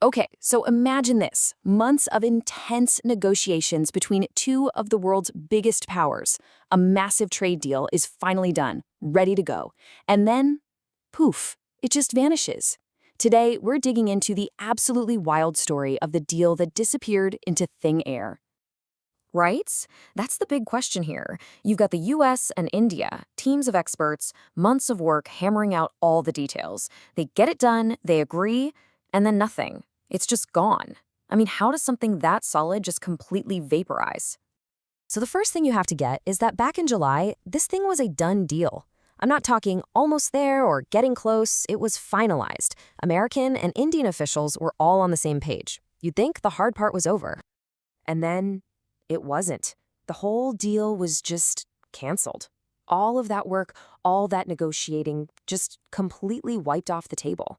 Okay, so imagine this. Months of intense negotiations between two of the world's biggest powers. A massive trade deal is finally done, ready to go. And then, poof, it just vanishes. Today, we're digging into the absolutely wild story of the deal that disappeared into thin air. Right? That's the big question here. You've got the US and India, teams of experts, months of work hammering out all the details. They get it done, they agree, and then nothing. It's just gone. I mean, how does something that solid just completely vaporize? So the first thing you have to get is that back in July, this thing was a done deal. I'm not talking almost there or getting close, it was finalized. American and Indian officials were all on the same page. You'd think the hard part was over. And then it wasn't. The whole deal was just canceled. All of that work, all that negotiating, just completely wiped off the table.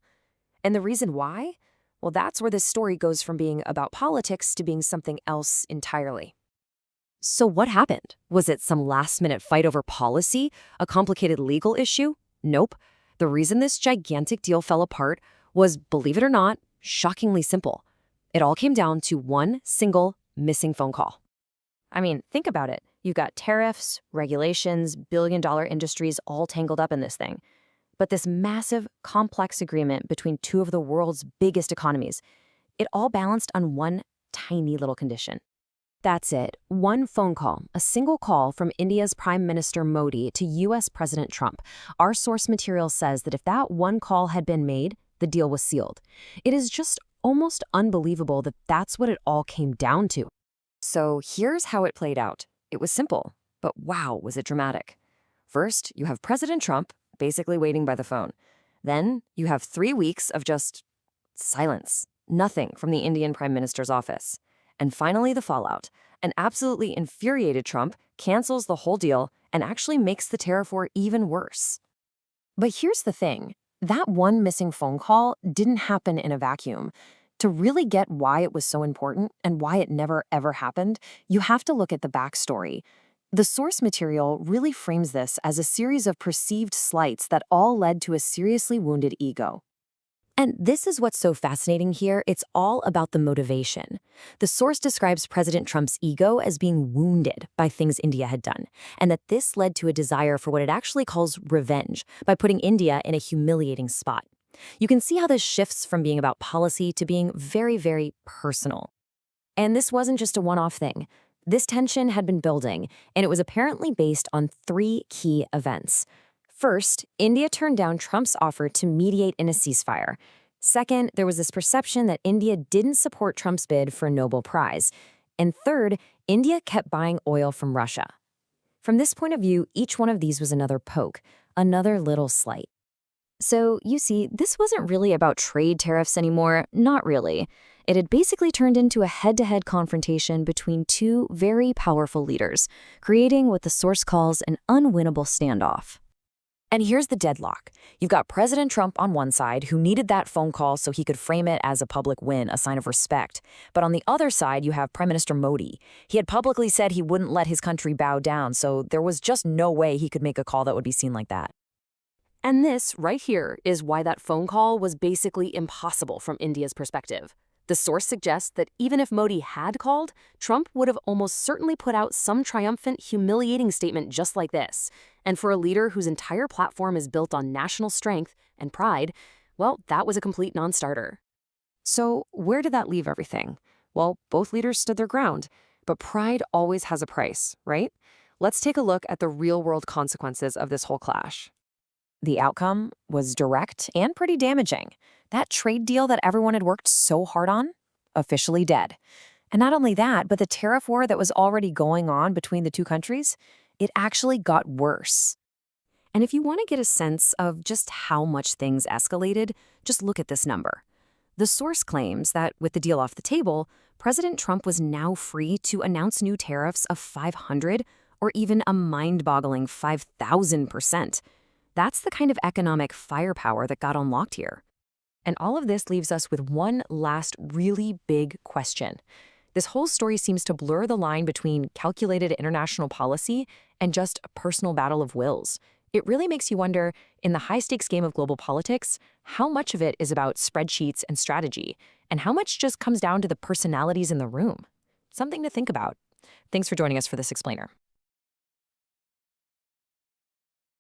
And the reason why? Well, that's where this story goes from being about politics to being something else entirely. So what happened? Was it some last-minute fight over policy? A complicated legal issue? Nope. The reason this gigantic deal fell apart was, believe it or not, shockingly simple. It all came down to one single missing phone call. I mean, think about it. You've got tariffs, regulations, billion-dollar industries all tangled up in this thing. But this massive, complex agreement between two of the world's biggest economies, it all balanced on one tiny little condition. That's it. One phone call, a single call from India's Prime Minister Modi to US President Trump. Our source material says that if that one call had been made, the deal was sealed. It is just almost unbelievable that that's what it all came down to. So here's how it played out. It was simple, but wow, was it dramatic. First, you have President Trump basically waiting by the phone. Then you have 3 weeks of just silence, nothing from the Indian Prime Minister's office. And finally, the fallout. An absolutely infuriated Trump cancels the whole deal and actually makes the tariff war even worse. But here's the thing. That one missing phone call didn't happen in a vacuum. To really get why it was so important and why it never ever happened, you have to look at the backstory. The source material really frames this as a series of perceived slights that all led to a seriously wounded ego. And this is what's so fascinating here. It's all about the motivation. The source describes President Trump's ego as being wounded by things India had done, and that this led to a desire for what it actually calls revenge by putting India in a humiliating spot. You can see how this shifts from being about policy to being very, very personal. And this wasn't just a one-off thing. This tension had been building, and it was apparently based on 3 key events. First, India turned down Trump's offer to mediate in a ceasefire. Second, there was this perception that India didn't support Trump's bid for a Nobel Prize. And third, India kept buying oil from Russia. From this point of view, each one of these was another poke, another little slight. So, you see, this wasn't really about trade tariffs anymore, not really. It had basically turned into a head-to-head confrontation between two very powerful leaders, creating what the source calls an unwinnable standoff. And here's the deadlock. You've got President Trump on one side, who needed that phone call so he could frame it as a public win, a sign of respect. But on the other side, you have Prime Minister Modi. He had publicly said he wouldn't let his country bow down, so there was just no way he could make a call that would be seen like that. And this, right here, is why that phone call was basically impossible from India's perspective. The source suggests that even if Modi had called, Trump would have almost certainly put out some triumphant, humiliating statement just like this. And for a leader whose entire platform is built on national strength and pride, well, that was a complete non-starter. So where did that leave everything? Well, both leaders stood their ground, but pride always has a price, right? Let's take a look at the real-world consequences of this whole clash. The outcome was direct and pretty damaging. That trade deal that everyone had worked so hard on, officially dead. And not only that, but the tariff war that was already going on between the two countries, it actually got worse. And if you want to get a sense of just how much things escalated, just look at this number. The source claims that with the deal off the table, President Trump was now free to announce new tariffs of 500 or even a mind-boggling 5,000%. That's the kind of economic firepower that got unlocked here. And all of this leaves us with one last really big question. This whole story seems to blur the line between calculated international policy and just a personal battle of wills. It really makes you wonder, in the high-stakes game of global politics, how much of it is about spreadsheets and strategy, and how much just comes down to the personalities in the room? Something to think about. Thanks for joining us for this explainer.